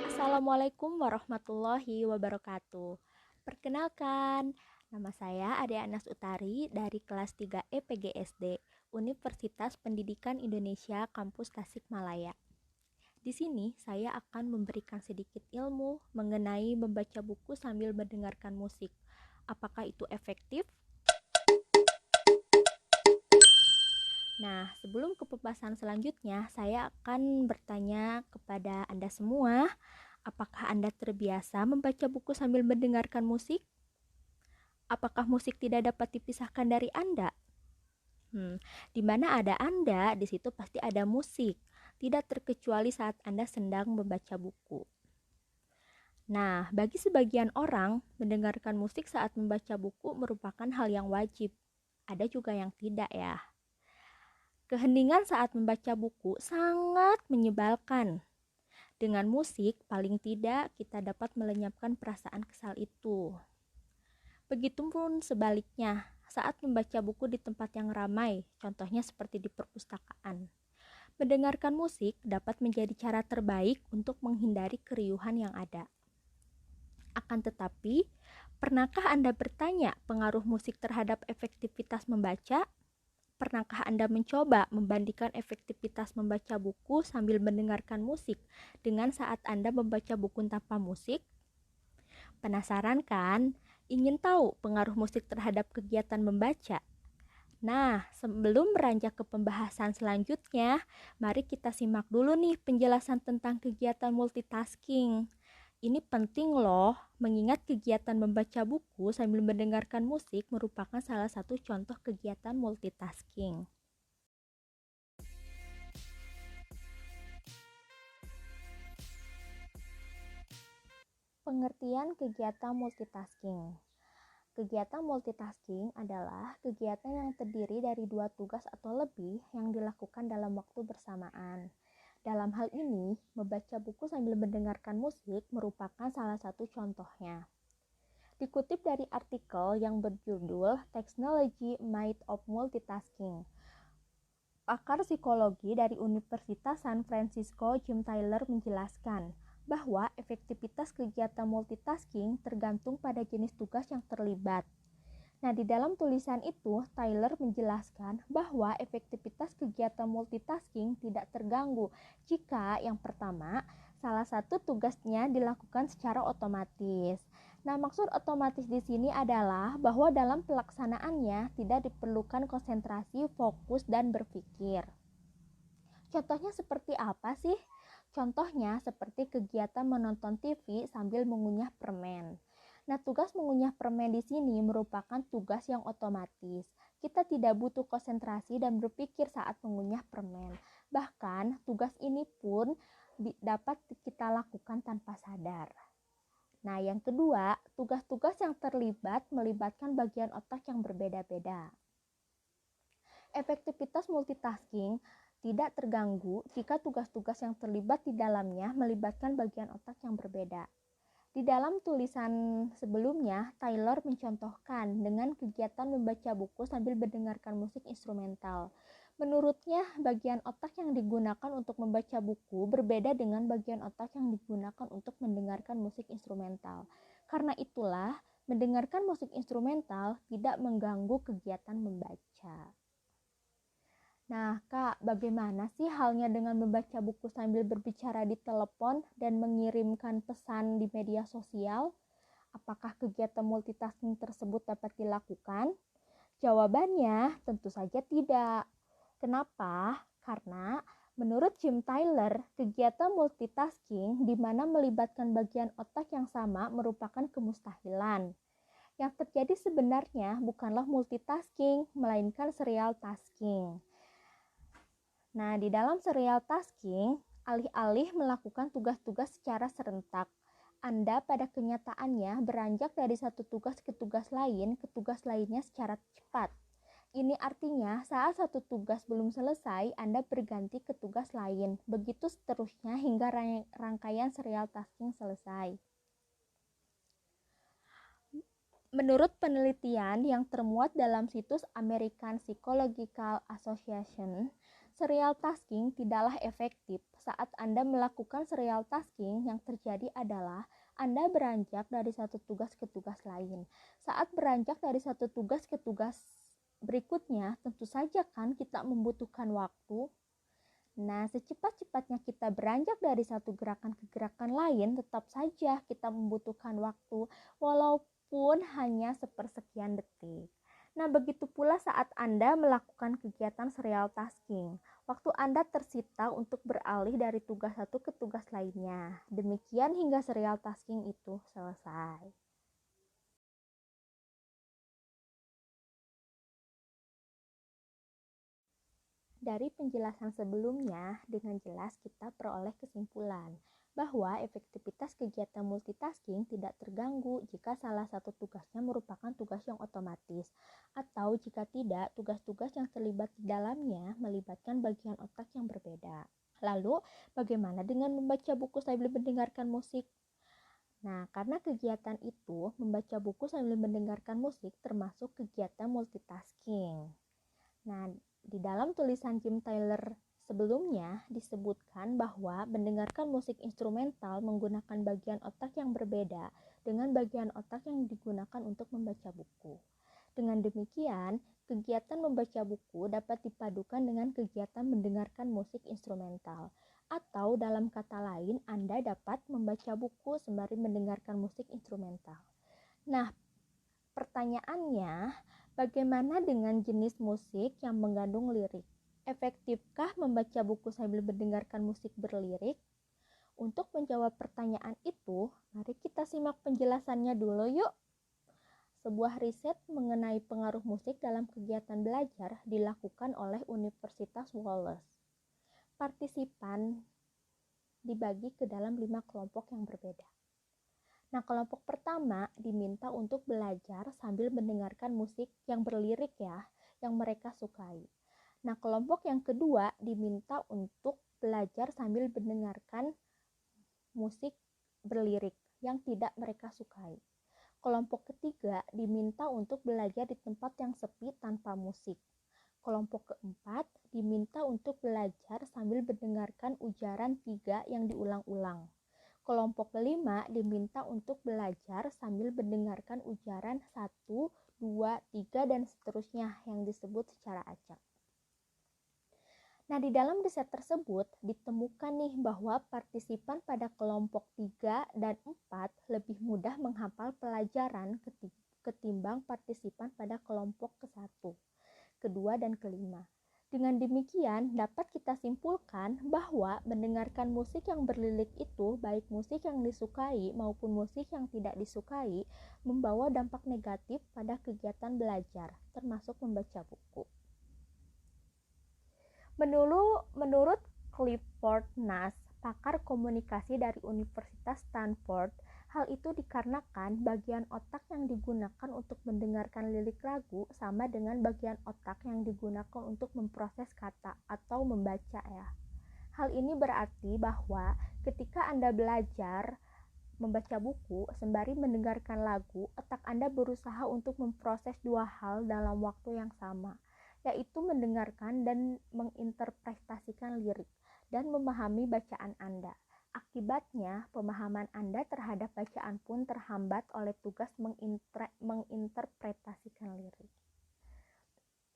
Assalamualaikum warahmatullahi wabarakatuh. Perkenalkan, nama saya Ade Anas Utari dari kelas 3 EPGSD, Universitas Pendidikan Indonesia Kampus Tasikmalaya. Di sini saya akan memberikan sedikit ilmu mengenai membaca buku sambil mendengarkan musik. Apakah itu efektif? Nah, sebelum ke pembahasan selanjutnya, saya akan bertanya kepada Anda semua, apakah Anda terbiasa membaca buku sambil mendengarkan musik? Apakah musik tidak dapat dipisahkan dari Anda? Di mana ada Anda, di situ pasti ada musik. Tidak terkecuali saat Anda sedang membaca buku. Nah, bagi sebagian orang, mendengarkan musik saat membaca buku merupakan hal yang wajib. Ada juga yang tidak ya. Keheningan saat membaca buku sangat menyebalkan. Dengan musik, paling tidak kita dapat melenyapkan perasaan kesal itu. Begitupun sebaliknya, saat membaca buku di tempat yang ramai, contohnya seperti di perpustakaan. Mendengarkan musik dapat menjadi cara terbaik untuk menghindari keriuhan yang ada. Akan tetapi, pernahkah Anda bertanya pengaruh musik terhadap efektivitas membaca? Pernahkah Anda mencoba membandingkan efektivitas membaca buku sambil mendengarkan musik dengan saat Anda membaca buku tanpa musik? Penasaran kan? Ingin tahu pengaruh musik terhadap kegiatan membaca? Nah, sebelum beranjak ke pembahasan selanjutnya, mari kita simak dulu nih penjelasan tentang kegiatan multitasking. Ini penting loh, mengingat kegiatan membaca buku sambil mendengarkan musik merupakan salah satu contoh kegiatan multitasking. Pengertian kegiatan multitasking. Kegiatan multitasking adalah kegiatan yang terdiri dari dua tugas atau lebih yang dilakukan dalam waktu bersamaan. Dalam hal ini, membaca buku sambil mendengarkan musik merupakan salah satu contohnya. Dikutip dari artikel yang berjudul Technology Myth of Multitasking, pakar psikologi dari Universitas San Francisco Jim Tyler menjelaskan bahwa efektivitas kegiatan multitasking tergantung pada jenis tugas yang terlibat. Nah, di dalam tulisan itu, Tyler menjelaskan bahwa efektivitas kegiatan multitasking tidak terganggu jika yang pertama, salah satu tugasnya dilakukan secara otomatis. Nah, maksud otomatis di sini adalah bahwa dalam pelaksanaannya tidak diperlukan konsentrasi, fokus, dan berpikir. Contohnya seperti apa sih? Contohnya seperti kegiatan menonton TV sambil mengunyah permen. Nah, tugas mengunyah permen di sini merupakan tugas yang otomatis. Kita tidak butuh konsentrasi dan berpikir saat mengunyah permen. Bahkan, tugas ini pun dapat kita lakukan tanpa sadar. Nah, yang kedua, tugas-tugas yang terlibat melibatkan bagian otak yang berbeda-beda. Efektivitas multitasking tidak terganggu jika tugas-tugas yang terlibat di dalamnya melibatkan bagian otak yang berbeda. Di dalam tulisan sebelumnya, Taylor mencontohkan dengan kegiatan membaca buku sambil mendengarkan musik instrumental. Menurutnya, bagian otak yang digunakan untuk membaca buku berbeda dengan bagian otak yang digunakan untuk mendengarkan musik instrumental. Karena itulah, mendengarkan musik instrumental tidak mengganggu kegiatan membaca. Nah, Kak, bagaimana sih halnya dengan membaca buku sambil berbicara di telepon dan mengirimkan pesan di media sosial? Apakah kegiatan multitasking tersebut dapat dilakukan? Jawabannya tentu saja tidak. Kenapa? Karena menurut Jim Tyler, kegiatan multitasking di mana melibatkan bagian otak yang sama merupakan kemustahilan. Yang terjadi sebenarnya bukanlah multitasking, melainkan serial tasking. Nah, di dalam serial tasking, alih-alih melakukan tugas-tugas secara serentak, Anda pada kenyataannya beranjak dari satu tugas ke tugas lainnya secara cepat. Ini artinya saat satu tugas belum selesai, Anda berganti ke tugas lain. Begitu seterusnya hingga rangkaian serial tasking selesai. Menurut penelitian yang termuat dalam situs American Psychological Association, serial tasking tidaklah efektif. Saat Anda melakukan serial tasking, yang terjadi adalah Anda beranjak dari satu tugas ke tugas lain. Saat beranjak dari satu tugas ke tugas berikutnya, tentu saja kan kita membutuhkan waktu. Nah, secepat-cepatnya kita beranjak dari satu gerakan ke gerakan lain, tetap saja kita membutuhkan waktu, walaupun hanya sepersekian detik. Nah, begitu pula saat Anda melakukan kegiatan serial tasking. Waktu Anda tersita untuk beralih dari tugas satu ke tugas lainnya. Demikian hingga serial tasking itu selesai. Dari penjelasan sebelumnya, dengan jelas kita peroleh kesimpulan bahwa efektivitas kegiatan multitasking tidak terganggu jika salah satu tugasnya merupakan tugas yang otomatis, atau jika tidak, tugas-tugas yang terlibat di dalamnya melibatkan bagian otak yang berbeda. Lalu, bagaimana dengan membaca buku sambil mendengarkan musik? Nah, karena kegiatan itu, membaca buku sambil mendengarkan musik termasuk kegiatan multitasking. Nah, di dalam tulisan Jim Taylor sebelumnya disebutkan bahwa mendengarkan musik instrumental menggunakan bagian otak yang berbeda dengan bagian otak yang digunakan untuk membaca buku. Dengan demikian, kegiatan membaca buku dapat dipadukan dengan kegiatan mendengarkan musik instrumental. Atau dalam kata lain, Anda dapat membaca buku sembari mendengarkan musik instrumental. Nah, pertanyaannya, bagaimana dengan jenis musik yang mengandung lirik? Efektifkah membaca buku sambil mendengarkan musik berlirik? Untuk menjawab pertanyaan itu, mari kita simak penjelasannya dulu yuk. Sebuah riset mengenai pengaruh musik dalam kegiatan belajar dilakukan oleh Universitas Wallace. Partisipan dibagi ke dalam 5 kelompok yang berbeda. Nah, kelompok pertama diminta untuk belajar sambil mendengarkan musik yang berlirik yang mereka sukai. Nah, kelompok yang kedua diminta untuk belajar sambil mendengarkan musik berlirik yang tidak mereka sukai. Kelompok ketiga diminta untuk belajar di tempat yang sepi tanpa musik. Kelompok keempat diminta untuk belajar sambil mendengarkan ujaran 3 yang diulang-ulang. Kelompok kelima diminta untuk belajar sambil mendengarkan ujaran 1, 2, 3, dan seterusnya yang disebut secara acak. Nah, di dalam riset tersebut ditemukan nih bahwa partisipan pada kelompok 3 dan 4 lebih mudah menghafal pelajaran ketimbang partisipan pada kelompok ke-1, kedua, dan kelima. Dengan demikian, dapat kita simpulkan bahwa mendengarkan musik yang berlirik itu, baik musik yang disukai maupun musik yang tidak disukai, membawa dampak negatif pada kegiatan belajar, termasuk membaca buku. Menurut Clifford Nash, pakar komunikasi dari Universitas Stanford, hal itu dikarenakan bagian otak yang digunakan untuk mendengarkan lirik lagu sama dengan bagian otak yang digunakan untuk memproses kata atau membaca ya. Hal ini berarti bahwa ketika Anda belajar membaca buku sembari mendengarkan lagu, otak Anda berusaha untuk memproses dua hal dalam waktu yang sama, yaitu mendengarkan dan menginterpretasikan lirik dan memahami bacaan Anda. Akibatnya, pemahaman Anda terhadap bacaan pun terhambat oleh tugas menginterpretasikan lirik.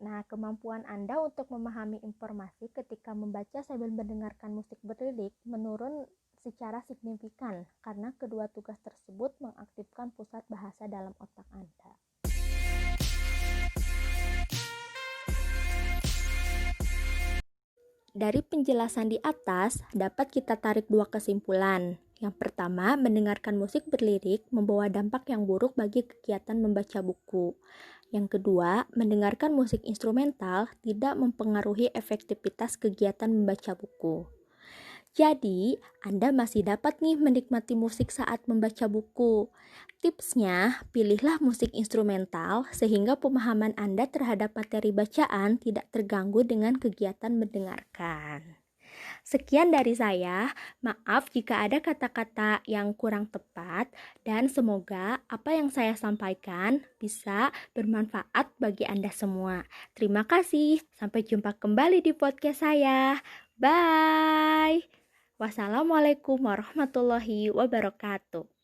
Nah, kemampuan Anda untuk memahami informasi ketika membaca sambil mendengarkan musik berlirik menurun secara signifikan karena kedua tugas tersebut mengaktifkan pusat bahasa dalam otak Anda. Dari penjelasan di atas, dapat kita tarik dua kesimpulan. Yang pertama, mendengarkan musik berlirik membawa dampak yang buruk bagi kegiatan membaca buku. Yang kedua, mendengarkan musik instrumental tidak mempengaruhi efektivitas kegiatan membaca buku. Jadi, Anda masih dapat nih menikmati musik saat membaca buku. Tipsnya, pilihlah musik instrumental sehingga pemahaman Anda terhadap materi bacaan tidak terganggu dengan kegiatan mendengarkan. Sekian dari saya, maaf jika ada kata-kata yang kurang tepat, dan semoga apa yang saya sampaikan bisa bermanfaat bagi Anda semua. Terima kasih, sampai jumpa kembali di podcast saya. Bye. Wassalamualaikum warahmatullahi wabarakatuh.